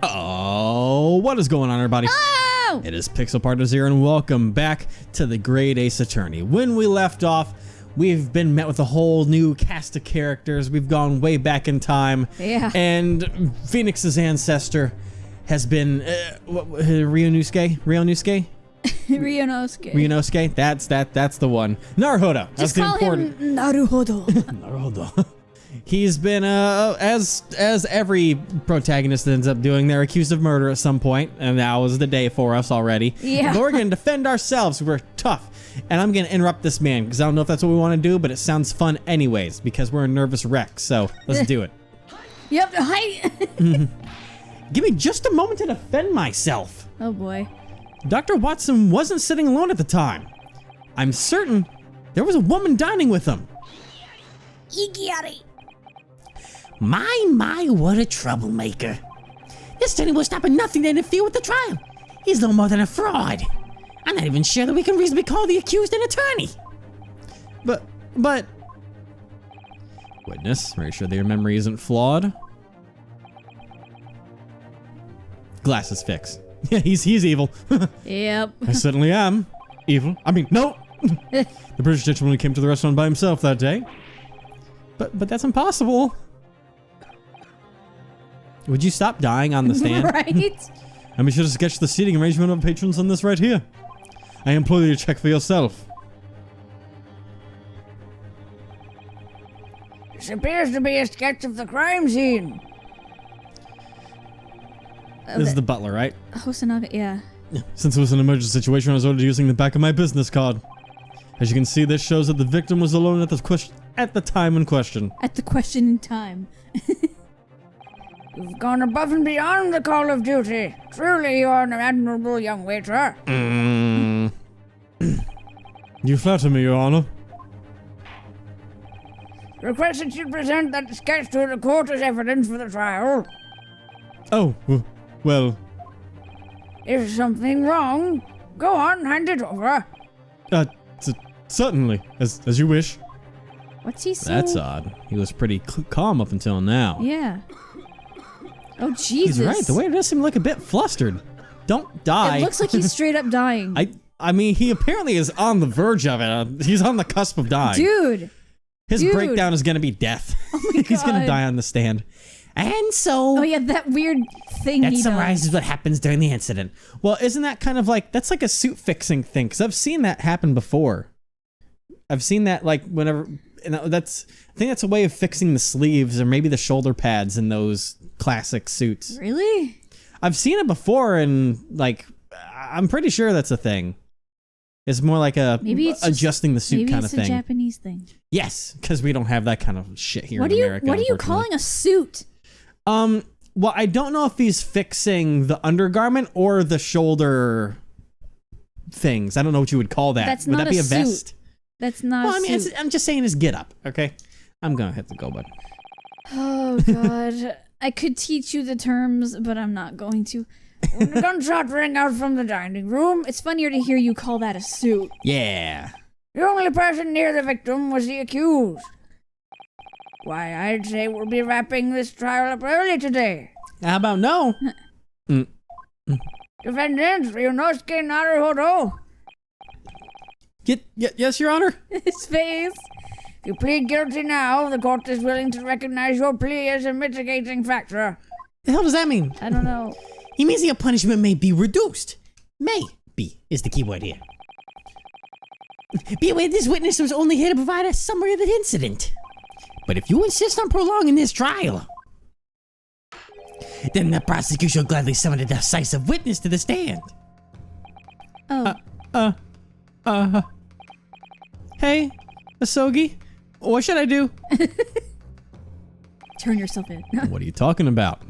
Oh, what is going on, everybody? Oh! It is Pixel Partners here, and welcome back to the Great Ace Attorney. When we left off, we've been met with a whole new cast of characters. We've gone way back in time. Yeah. And Phoenix's ancestor has been Ryunosuke? Ryunosuke? That's the one. Naruhodo. That's Just the call important. him Naruhodo. Naruhodo. He's been, as every protagonist ends up doing, they're accused of murder at some point, and that was the day for us already. Yeah. But we're going to defend ourselves. We're tough. And I'm going to interrupt this man, because I don't know if that's what we want to do, but it sounds fun anyways, because we're a nervous wreck, so let's do it. Yep, hi. Give me just a moment to defend myself. Oh boy. Dr. Watson wasn't sitting alone at the time. I'm certain there was a woman dining with him. Igiari. My, what a troublemaker. This attorney will stop at nothing to interfere with the trial. He's no more than a fraud. I'm not even sure that we can reasonably call the accused an attorney. But... Witness, are you sure that your memory isn't flawed? Glasses fix. Yeah, he's evil. Yep. I certainly am. Evil. I mean, no! The British gentleman came to the restaurant by himself that day. But that's impossible. Would you stop dying on the stand? Right? And be sure to sketch the seating arrangement of patrons on this right here. I implore you to check for yourself. This appears to be a sketch of the crime scene. This is the butler, right? Hosanaga, yeah. Since it was an emergency situation, I was ordered using the back of my business card. As you can see, this shows that the victim was alone at the time in question. At the question in time. You've gone above and beyond the call of duty. Truly, you are an admirable young waiter. You flatter me, Your Honor. Request that you present that sketch to the court as evidence for the trial. Oh, well, Is something wrong? Go on, hand it over. certainly, as you wish. What's he so... That's odd. He was pretty calm up until now. Yeah. Oh, Jesus. He's right. The waiter does seem like a bit flustered. Don't die. It looks like he's straight up dying. I mean, he apparently is on the verge of it. He's on the cusp of dying. Dude. His breakdown is going to be death. Oh my He's going to God. die on the stand. And so, Oh yeah, that weird thing that he summarizes does. what happens during the incident. Well, isn't that kind of like, that's like a suit fixing thing? Because I've seen that happen before. I've seen that like whenever, and I think that's a way of fixing the sleeves or maybe the shoulder pads in those classic suits. Really? I've seen it before, and like, I'm pretty sure that's a thing. It's more like a Maybe it's adjusting the suit Maybe kind it's of a thing. Japanese thing. Yes, because we don't have that kind of shit here What in are you America. What are you unfortunately. calling a suit? Well, I don't know if he's fixing the undergarment or the shoulder things. I don't know what you would call that. That's would not that be a a suit. vest? That's not Well, a I mean, suit. I'm just saying his get up, okay? I'm gonna hit the go button. Oh God. I could teach you the terms, but I'm not going to. When the gunshot rang out from the dining room, It's funnier to hear you call that a suit. Yeah. the only person near the victim was the accused. Why, I'd say we'll be wrapping this trial up early today. How about no? Defendant Ryunosuke Naruhodo, Yes, Your Honor? His face. if you plead guilty now, the court is willing to recognize your plea as a mitigating factor. The hell does that mean? I don't know. He means your punishment may be reduced. May be is the key word here. Be aware this witness was only here to provide a summary of the incident. But if you insist on prolonging this trial, then the prosecution will gladly summon a decisive witness to the stand. Oh. Hey, Asogi, what should I do? Turn yourself in. What are you talking about?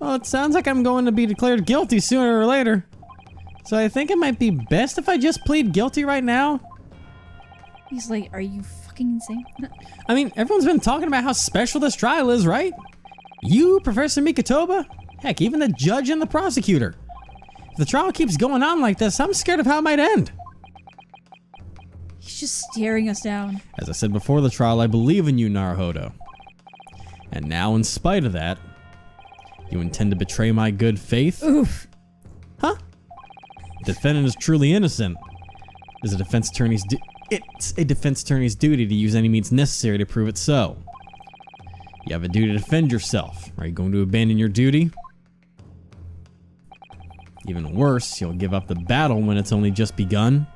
Well, it sounds like I'm going to be declared guilty sooner or later. So I think it might be best if I just plead guilty right now. He's like, are you fucking insane? I mean, everyone's been talking about how special this trial is, right? You, Professor Mikotoba, heck, even the judge and the prosecutor. If the trial keeps going on like this, I'm scared of how it might end. He's just staring us down. As I said before the trial, I believe in you, Naruhodo. And now, in spite of that, You intend to betray my good faith? Oof. Huh? The defendant is truly innocent. It's a defense attorney's duty to use any means necessary to prove it so. You have a duty to defend yourself. Are you going to abandon your duty? Even worse, you'll give up the battle when it's only just begun.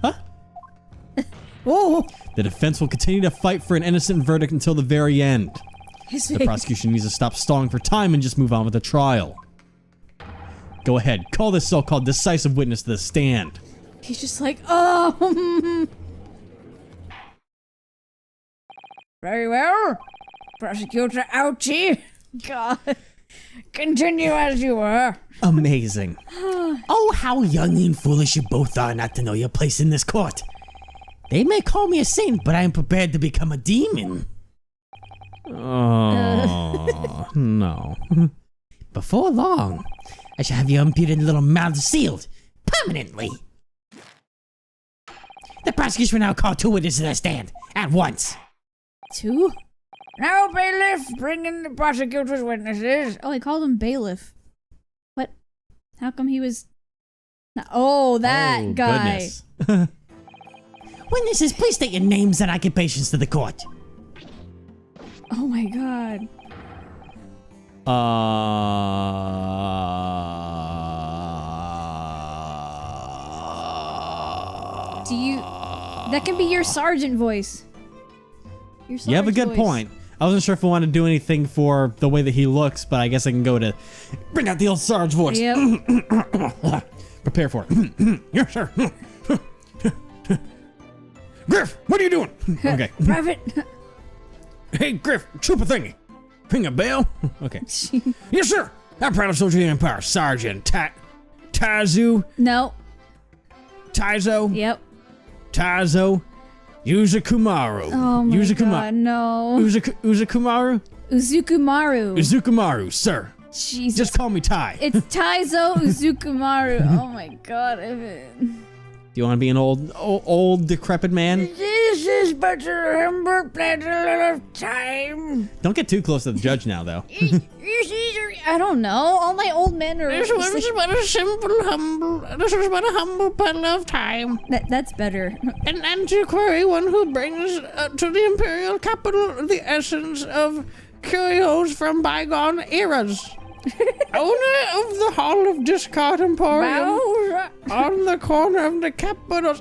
Huh? Whoa. The defense will continue to fight for an innocent verdict until the very end. His The face. prosecution needs to stop stalling for time and just move on with the trial. Go ahead, call this so-called decisive witness to the stand. He's just like, oh. Very well. Prosecutor Ouchie, God. continue as you were. Amazing. Oh, how young and foolish you both are not to know your place in this court. They may call me a saint, but I am prepared to become a demon. Oh, no. Before long, I shall have your impudent little mouths sealed permanently. The prosecution will now call 2 witnesses to the stand at once. 2? Now, bailiff, bring in the prosecutor's witnesses. Oh, I called him bailiff. What? How come he was... Oh, that Oh, guy. Goodness. Witnesses, please state your names and occupations to the court. Oh my god. Do you... That can be your sergeant voice. Your You have a sergeant good voice. point. I wasn't sure if I wanted to do anything for the way that he looks, but I guess I can go to bring out the old Sarge voice. Yep. Prepare for it. Yes, sir. Griff, what are you doing? Okay. Private. Hey, Griff, troop a thingy. Ring a bell? Okay. Yes, sir. I'm proud of Soldier of the Empire. Sergeant Tazu. No. Taizo. Yep. Tazo. Uzukumaru. Oh my god, no. Uzukumaru? Uzukumaru. Uzukumaru, sir. Jesus. Just call me Tai. It's Taizo Uzukumaru. Oh my god. Do you want to be an old decrepit man? This is but a humble pleasure of time. Don't get too close to the judge now, though. I don't know. All my old men are... This was but a humble puddle of time. That's better. An antiquary, one who brings to the imperial capital the essence of curios from bygone eras. Owner of the Hall of Discard Emporium on the corner of the capital's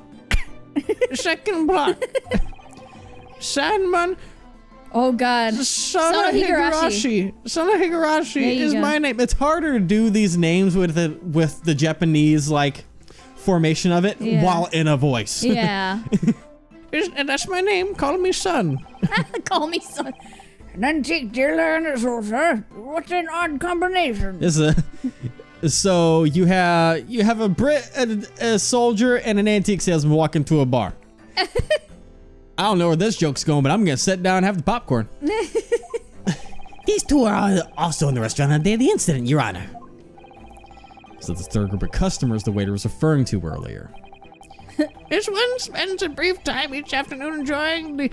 second block. Sandman Oh god. Son of Higurashi. Son of Higurashi is go. my It's harder to do these names with the Japanese like formation of it Yeah. while in a voice. Yeah. And that's my name. Call me son. Call me son. An antique dealer and a soldier. What an odd combination. So you have a Brit, a soldier, and an antique salesman walk into a bar. I don't know where this joke's going, but I'm gonna sit down and have the popcorn. These 2 are also in the restaurant on the day of the incident, Your Honor. So the third group of customers the waiter was referring to earlier. This one spends a brief time each afternoon enjoying the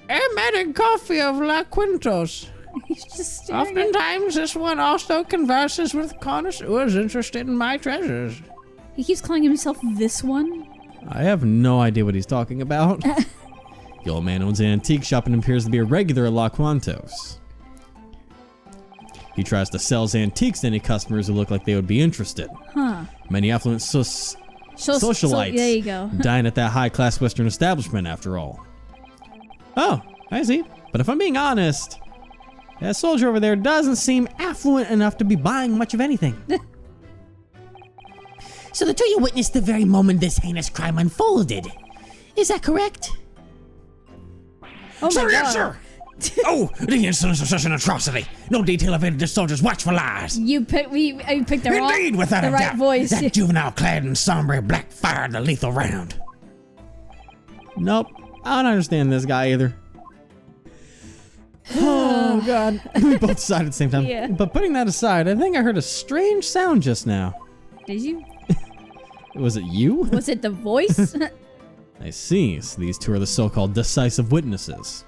aromatic coffee of La Quintos. He's just staring at... Oftentimes, this one also converses with connoisseurs interested in my treasures. He keeps calling himself this one. I have no idea what he's talking about. The old man owns an antique shop and appears to be a regular at La Quintos. He tries to sell his antiques to any customers who look like they would be interested. Huh. Many affluent socialites there you go. dine at that high-class Western establishment, after all. Oh, I see. But if I'm being honest, that soldier over there doesn't seem affluent enough to be buying much of anything. So the 2 of you witnessed the very moment this heinous crime unfolded. Is that correct? Oh my god. Yes, sir. Oh, the incident of such an atrocity. No detail evaded the soldiers' watchful eyes. You picked the Indeed, without the a right doubt. voice. That juvenile clad in somber black fired the lethal round. Nope, I don't understand this guy either. Oh god, we both decided at the same time. Yeah. But putting that aside, I think I heard a strange sound just now. Did you? Was it you? Was it the voice? I see. So these 2 are the so-called decisive witnesses.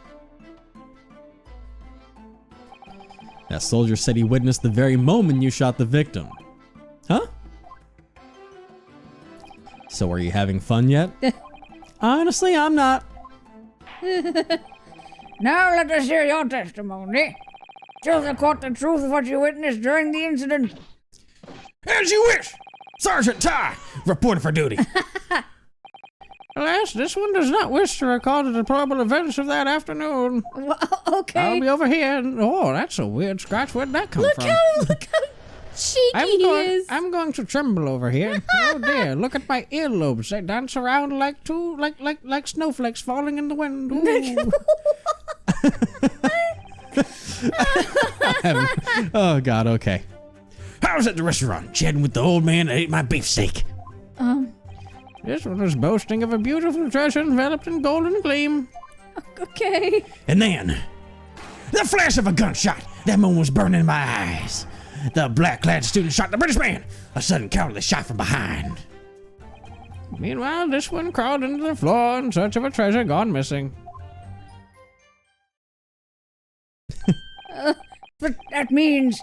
That soldier said he witnessed the very moment you shot the victim. Huh? So are you having fun yet? Honestly, I'm not. Now let us hear your testimony. Tell the court the truth of what you witnessed during the incident. As you wish! Sergeant Ty, reporting for duty. Alas, this one does not wish to recall the deplorable events of that afternoon. Well, okay. I'll be over here and... Oh, that's a weird scratch. Where'd that come Look from? how cheeky he is. I'm going to tremble over here. Oh dear, look at my earlobes. They dance around like like snowflakes falling in the wind. Ooh. Oh, God, okay. I was at the restaurant chatting with the old man that ate my beefsteak. This one was boasting of a beautiful treasure enveloped in golden gleam. Okay. And then, the flash of a gunshot. That moon was burning in my eyes. The black-clad student shot the British man. A sudden cowardly shot from behind. Meanwhile, this one crawled into the floor in search of a treasure gone missing. But that means,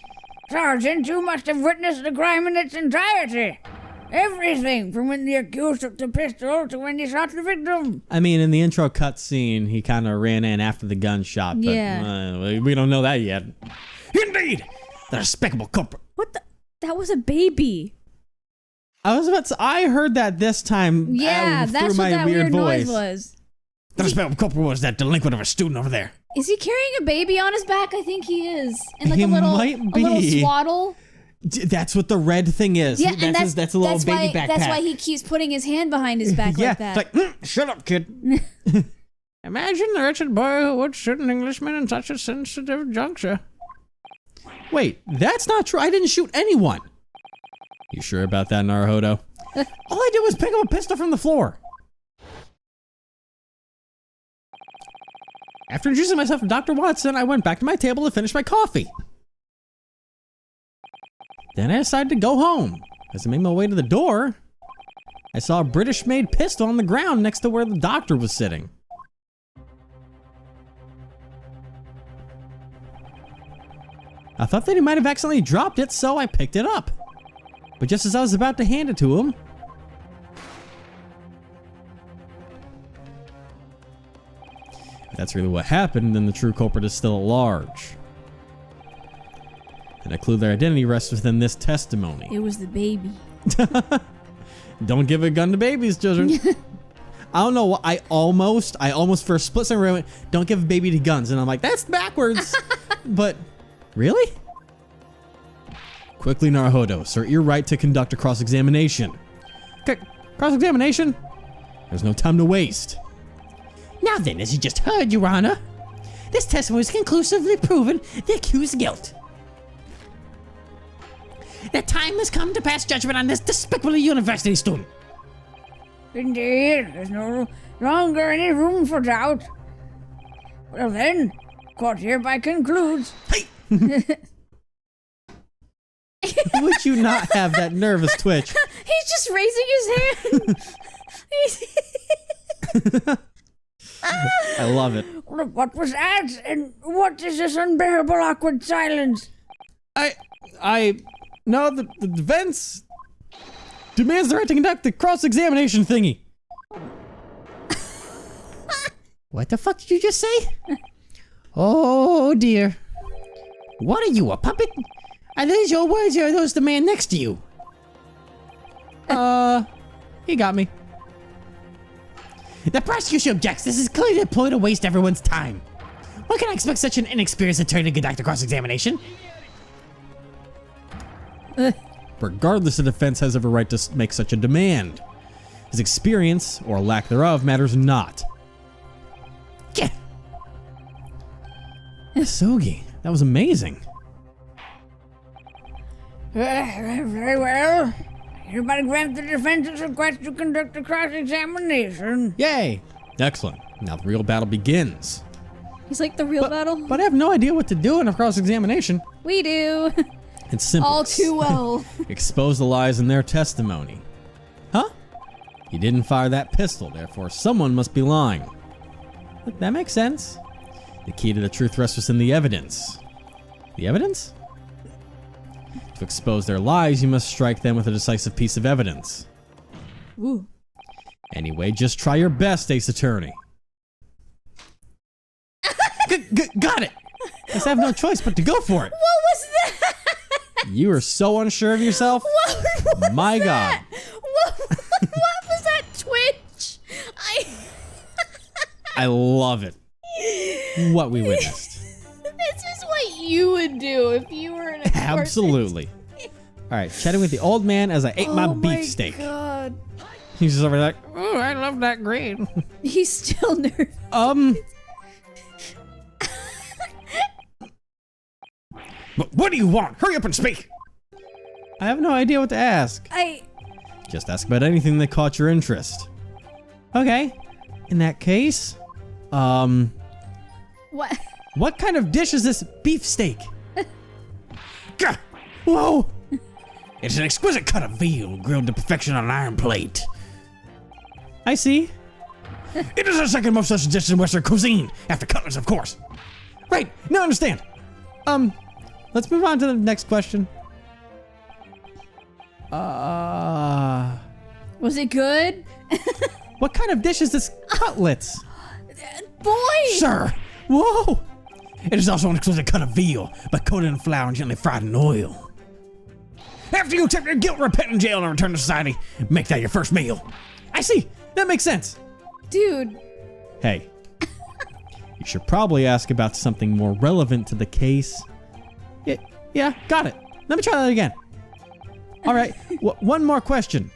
Sergeant, you must have witnessed the crime in its entirety. Everything, from when the accused took the pistol to when he shot the victim. I mean, in the intro cutscene, he kind of ran in after the gunshot, but Yeah. We don't know that yet. Indeed, the despicable culprit. What the? That was a baby. I was about to. I heard that this time. Yeah, through that's my what that weird voice. noise was. The despicable culprit was that delinquent of a student over there. Is he carrying a baby on his back? I think he is. And like He a little, might a little be. swaddle. That's what the red thing is. Yeah, and that's a little that's baby why, backpack. That's why he keeps putting his hand behind his back Yeah, like that. It's like, shut up, kid. Imagine the wretched boy who would shoot an Englishman in such a sensitive juncture. Wait, that's not true. I didn't shoot anyone. You sure about that, Naruhodo? All I did was pick up a pistol from the floor. After introducing myself to Dr. Watson, I went back to my table to finish my coffee. Then I decided to go home. As I made my way to the door, I saw a British-made pistol on the ground next to where the doctor was sitting. I thought that he might have accidentally dropped it, so I picked it up. But just as I was about to hand it to him, if that's really what happened, then the true culprit is still at large. And I clue their identity rests within this testimony. It was the baby. Don't give a gun to babies, children. I don't know what I almost for a split second went, don't give a baby to guns, and I'm like, that's backwards. But really? Quickly, Naruhodo, assert your right to conduct a cross-examination. Cross-examination? There's no time to waste. Now then, as you just heard, Your Honor, this testimony has conclusively proven the accused's guilt. The time has come to pass judgment on this despicable university student. Indeed, there's no longer any room for doubt. Well then, court hereby concludes. Hey! Would you not have that nervous twitch? He's just raising his hand. I love it. What was that? And what is this unbearable awkward silence? No, the defense demands the right to conduct the cross-examination thingy. What the fuck did you just say? Oh dear. What are you, a puppet? Are those your words or are those the man next to you? He got me. The prosecution objects. This is clearly a ploy to waste everyone's time. What can I expect such an inexperienced attorney to conduct a cross-examination? Regardless, the defense has every right to make such a demand. His experience, or lack thereof, matters not. Yeah. Sogi, that was amazing. Very well. Hereby grant the defense's request to conduct a cross-examination. Yay! Excellent. Now the real battle begins. He's like the real battle. But I have no idea what to do in a cross-examination. We do. It's simple. All too well. Expose the lies in their testimony. Huh? He didn't fire that pistol, therefore someone must be lying. Look, that makes sense. The key to the truth rests within the evidence. The evidence? To expose their lies, you must strike them with a decisive piece of evidence. Ooh. Anyway, just try your best, Ace Attorney. Got it! Guess I have no choice but to go for it. What was that? You are so unsure of yourself. What was My that? God. What was that twitch? I love it. What we witnessed. This is what you would do if you were in a court. Absolutely. All right, chatting with the old man as I ate my beefsteak. Oh my God. He's just over there like, Oh, I love that green. He's still nervous. What do you want? Hurry up and speak. I have no idea what to ask. Just ask about anything that caught your interest. Okay. In that case, What? what kind of dish is this beefsteak? Gah! Whoa! It's an exquisite cut of veal grilled to perfection on an iron plate. I see. It is the second most such dish in Western cuisine, after cutlets, of course. Right. Now I understand. Let's move on to the next question. Was it good? What kind of dish is this cutlets? Boy! Sir, Whoa! it is also an exquisite cut of veal, but coated in flour and gently fried in oil. After you accept your guilt, repent in jail, and return to society, make that your first meal. I see. That makes sense. Dude. Hey. You should probably ask about something more relevant to the case. Yeah, got it. Let me try that again. All right, one more question.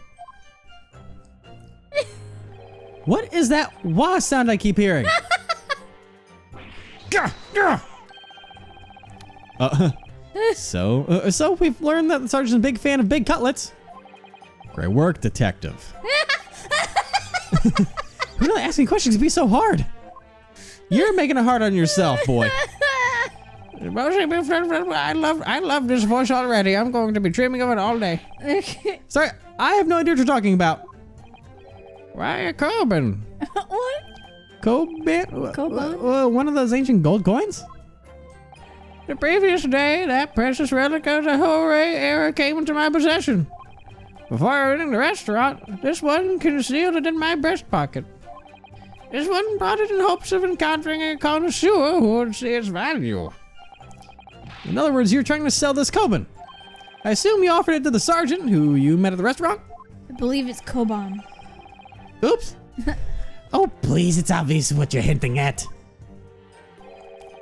What is that wah sound I keep hearing? Gah, gah. So we've learned that the sergeant's a big fan of big cutlets. Great work, detective. You're not asking questions to be so hard. You're making it hard on yourself, boy. I love this voice already. I'm going to be dreaming of it all day. Sorry, I have no idea what you're talking about. Why, Coben? What? Coban? One of those ancient gold coins? The previous day, that precious relic of the Hooray era came into my possession. Before entering the restaurant, this one concealed it in my breast pocket. This one brought it in hopes of encountering a connoisseur who would see its value. In other words, you're trying to sell this Coban. I assume you offered it to the sergeant who you met at the restaurant? I believe it's Koban. Oops. Oh, please, it's obvious what you're hinting at.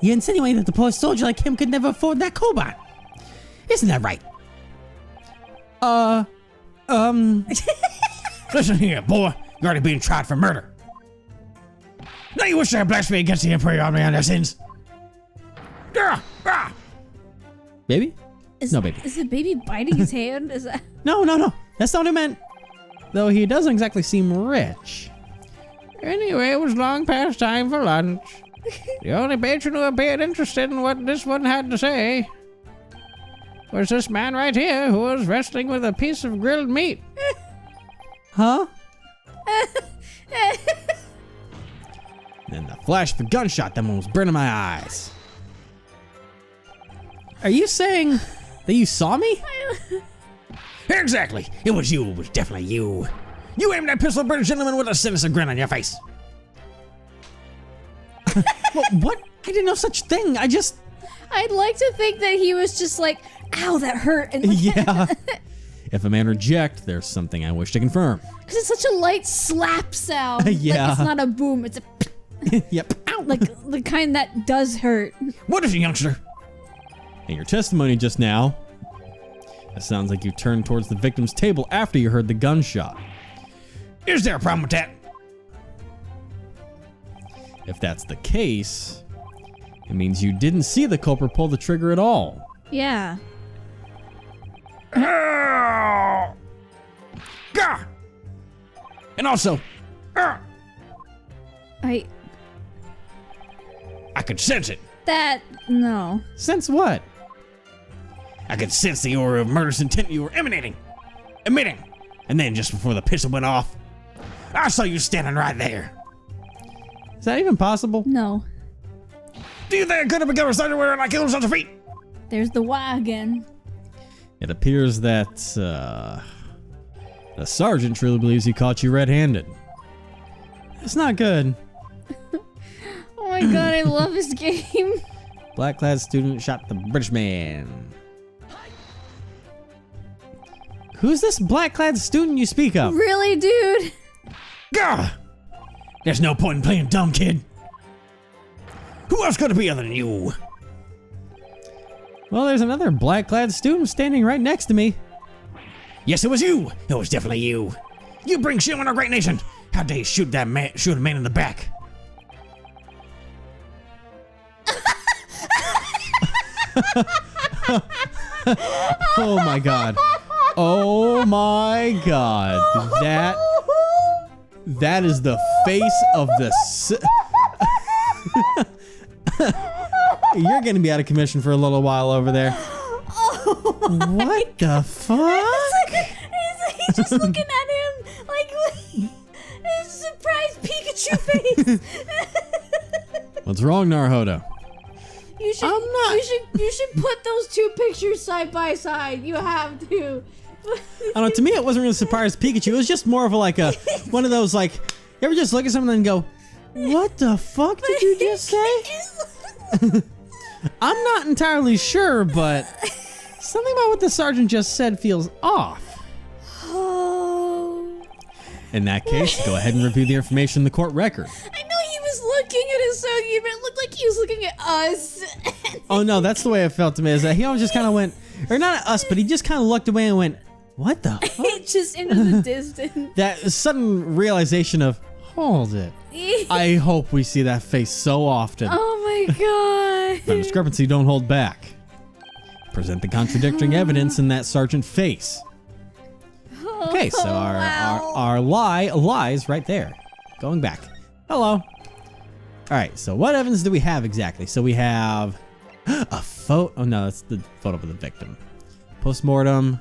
You insinuate that the poor soldier like him could never afford that Koban. Isn't that right? Listen here, boy. You're already being tried for murder. Now you wish to have blasphemy against the Imperial Army on their sins? Baby? No, baby. Is the baby biting his hand? Is that? No. That's not what I meant. Though he doesn't exactly seem rich. Anyway, it was long past time for lunch. The only patron who appeared interested in what this one had to say was this man right here who was wrestling with a piece of grilled meat. Huh? Then the flash of a gunshot that was burning my eyes. Are you saying that you saw me? Exactly. It was you. It was definitely you. You aimed that pistol at British gentleman with a sinister grin on your face. Well, what? I didn't know such thing. I'd like to think that he was just like, ow, that hurt. And Yeah. If a man reject, there's something I wish to confirm. Because it's such a light slap sound. Yeah. Like it's not a boom. It's a Yep. ow, like the kind that does hurt. What is it, youngster? In your testimony just now, it sounds like you turned towards the victim's table after you heard the gunshot. Is there a problem with that? If that's the case, it means you didn't see the culprit pull the trigger at all. Yeah. Gah! And also, I could sense it. no. Since what? I could sense the aura of murderous intent you were emitting. And then just before the pistol went off, I saw you standing right there. Is that even possible? No. Do you think I could have become a sergeant wearing like heels on the feet? There's the Y again. It appears that the sergeant truly believes he caught you red-handed. It's not good. Oh my god, I love this game. Black-clad student shot the British man. Who's this black-clad student you speak of? Really, dude? Gah! There's no point in playing dumb, kid. Who else could it be other than you? Well, there's another black-clad student standing right next to me. Yes, it was you. It was definitely you. You bring shame on our great nation. How dare you shoot a man in the back? Oh my god. Oh my god. That is the face of the You're gonna be out of commission for a little while over there. What the fuck? He's just looking at him like his surprised Pikachu face. What's wrong, Naruhodo? You should put those two pictures side by side. You have to. I don't know, to me it wasn't really surprised Pikachu. It was just more of one of those like, you ever just look at something and go, what the fuck did you just say? I'm not entirely sure, but something about what the sergeant just said feels off. Oh. In that case, go ahead and review the information in the court record. I know he was looking at his Sogi, but it looked like he was looking at us. Oh no, that's the way it felt to me, is that he always just kind of went, or not at us, but he just kind of looked away and went, what the fuck? Just into the distance. That sudden realization of, hold it. I hope we see that face so often. Oh my god. If a discrepancy, don't hold back. Present the contradicting evidence in that sergeant face. Okay, so our lie lies right there. Going back. Hello. Alright, so what evidence do we have exactly? So we have a photo. Oh no, that's the photo of the victim. Postmortem.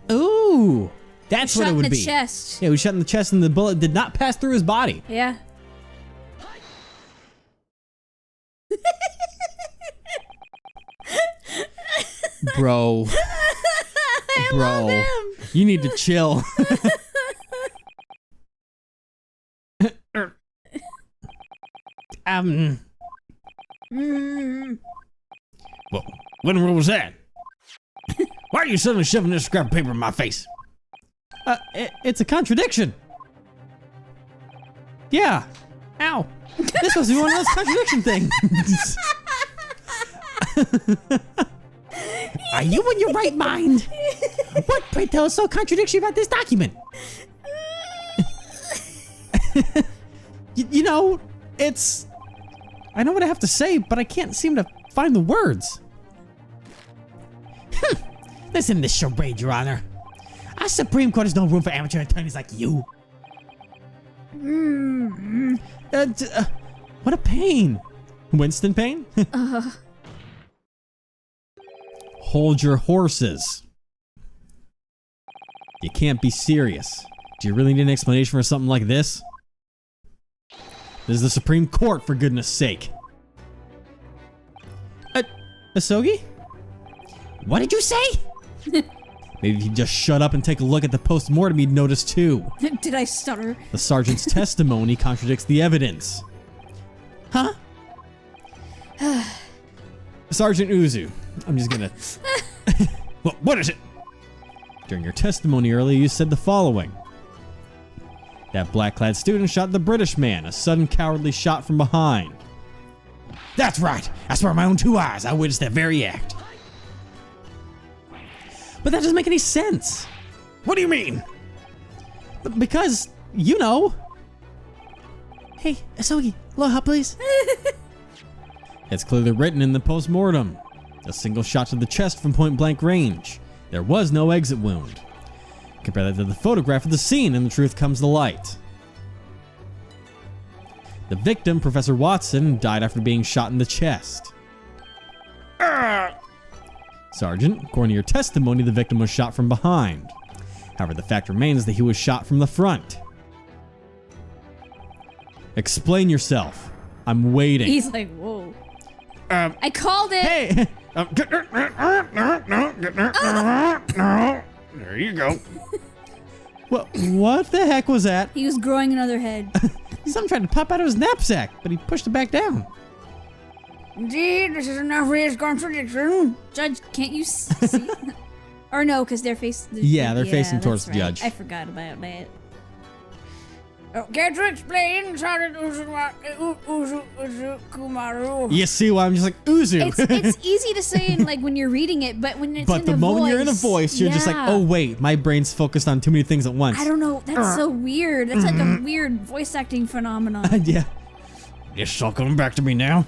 Ooh. That's what it would be. Shot in the chest. Yeah, we shot in the chest and the bullet did not pass through his body. Yeah. Bro. I love him. You need to chill. Well, what in the world was that? Why are you suddenly shoving this scrap of paper in my face? It's a contradiction. Yeah. Ow. This must be one of those contradiction things. Are you in your right mind? What, pray tell, is so contradictory about this document? You know, it's... I know what I have to say, but I can't seem to find the words. Listen to this charade, Your Honor. Our Supreme Court has no room for amateur attorneys like you. What a pain. Winston Payne? Hold your horses. You can't be serious. Do you really need an explanation for something like this? This is the Supreme Court, for goodness sake. Asogi? What did you say? Maybe if you just shut up and take a look at the post-mortem, you'd notice too. Did I stutter? The sergeant's testimony contradicts the evidence. Huh? Sergeant Uzu, I'm just gonna... What is it? During your testimony earlier, you said the following. That black-clad student shot the British man, a sudden cowardly shot from behind. That's right. I swear my own two eyes I witnessed that very act. But that doesn't make any sense. What do you mean? Because, you know. Hey, Asogi, low help, please. It's clearly written in the post-mortem. A single shot to the chest from point-blank range. There was no exit wound. Compare that to the photograph of the scene and the truth comes to light. The victim, Professor Watson, died after being shot in the chest. Sergeant, according to your testimony, the victim was shot from behind. However, the fact remains that he was shot from the front. Explain yourself. I'm waiting. He's like, whoa. I called it. Hey, There you go. what the heck was that? He was growing another head. Something tried to pop out of his knapsack, but he pushed it back down. Indeed, this is an obvious contradiction. Judge, can't you see? Or no, because they're facing. Yeah, they're facing towards that's the right. judge. I forgot about that. Care to explain, Sergeant Kumaru? You see why I'm just like, Uzu. It's easy to say in, like when you're reading it, but when it's But in the a moment voice, you're in a voice, you're just like, yeah. oh wait, my brain's focused on too many things at once. I don't know. That's so weird. That's like a weird voice acting phenomenon. Yeah. It's all coming back to me now.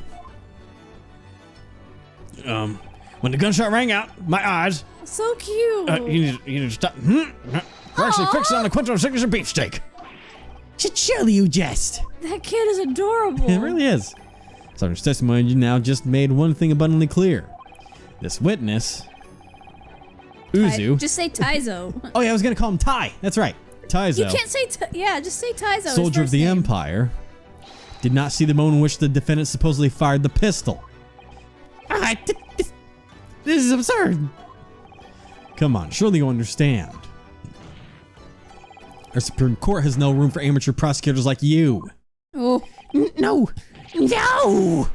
When the gunshot rang out, my eyes. So cute. You need to stop. We're actually fixing on the Quinto signature beefsteak. Surely you jest. That kid is adorable. It really is. Sergeant's testimony now just made one thing abundantly clear. This witness, Uzu. Just say Taizo. Oh yeah, I was gonna call him Tai. That's right, Taizo. You can't say just say Taizo. his Soldier of first the name. Empire, did not see the moment in which the defendant supposedly fired the pistol. This is absurd. Come on, surely you understand. Our Supreme Court has no room for amateur prosecutors like you. Oh, No. No.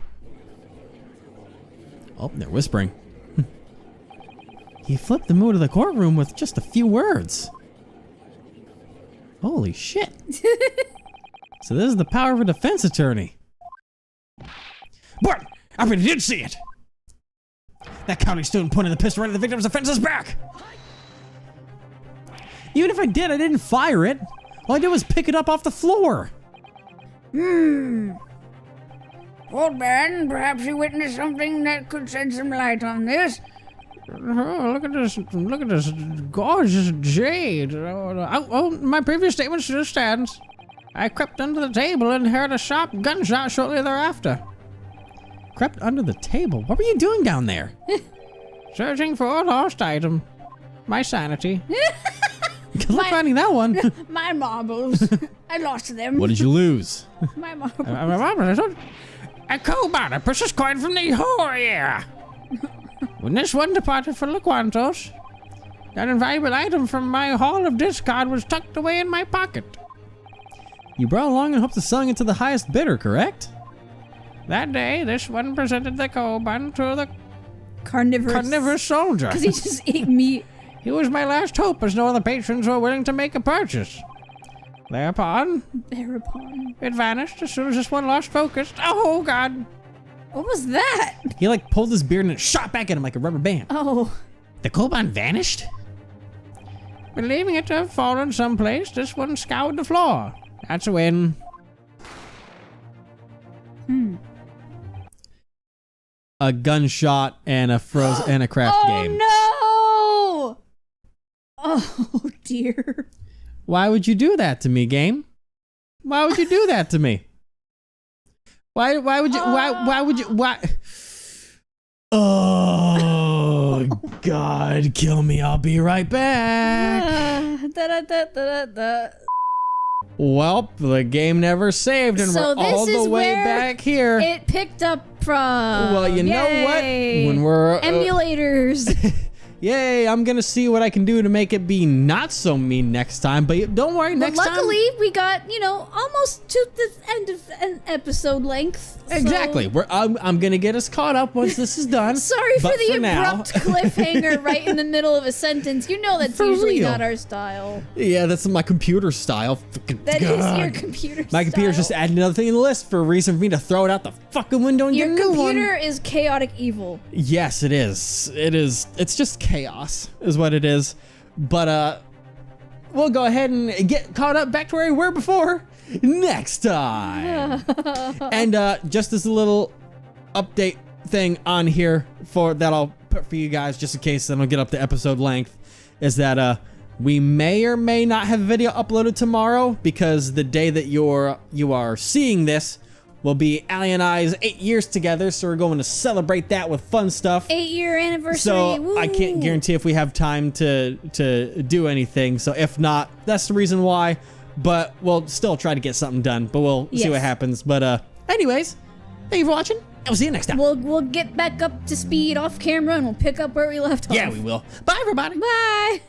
Oh, they're whispering. He flipped the mood of the courtroom with just a few words. Holy shit. So this is the power of a defense attorney. But I really did see it. That county student pointed the pistol right at the victim's defense's back. Even if I didn't fire it. All I did was pick it up off the floor. Old man, perhaps you witnessed something that could shed some light on this. Oh, look at this gorgeous jade. My previous statement still stands. I crept under the table and heard a sharp gunshot shortly thereafter. Crept under the table. What were you doing down there? Searching for a lost item. My sanity. Good luck finding that one. my marbles. I lost them. What did you lose? My marbles. A cobalt, a precious coin from the Horia. When this one departed for Laquantos, that invaluable item from my haul of discard was tucked away in my pocket. You brought along in hopes of selling it to the highest bidder, correct? That day, this one presented the cobalt to the Carnivorous. soldier. Because he just ate meat. He was my last hope, as no other patrons were willing to make a purchase. Thereupon, it vanished as soon as this one lost focus. Oh, God. What was that? He like pulled his beard and it shot back at him like a rubber band. Oh. The Koban vanished? Believing it to have fallen someplace, this one scoured the floor. That's a win. A gunshot and a and a craft game. Oh no! Oh dear. Why would you do that to me, game? Why would you do that to me? Why would you why Oh God, kill me, I'll be right back. Well, the game never saved and So we're all this is the way where back here. It picked up from. Well, you know what? Yay. When we're emulators. yay, I'm gonna see what I can do to make it be not so mean next time. But don't worry, But next time. luckily, we got, almost to the end of an episode length. so- Exactly. I'm gonna get us caught up once this is done. Sorry for but the now- abrupt cliffhanger right in the middle of a sentence. You know that's For usually real. not our style. Yeah, that's my computer style. That is God. your computer My computer's just style. adding another thing to the list for a reason for me to throw it out the fucking window and Your get a new one. computer is chaotic evil. Yes, it is. It is. It's just chaos, is what it is. But we'll go ahead and get caught up back to where we were before next time. And just as a little update thing on here for that I'll put for you guys, just in case I don't get up to episode length, is that we may or may not have video uploaded tomorrow because the day that you are seeing this will be Allie and I's 8 years together, so we're going to celebrate that with fun stuff. 8-year anniversary. So Woo. I can't guarantee if we have time to do anything. So if not, that's the reason why. But we'll still try to get something done. But we'll see Yes. what happens. But anyways, thank you for watching, I'll see you next time. We'll get back up to speed off camera and we'll pick up where we left off. Yeah, we will. Bye, everybody. Bye.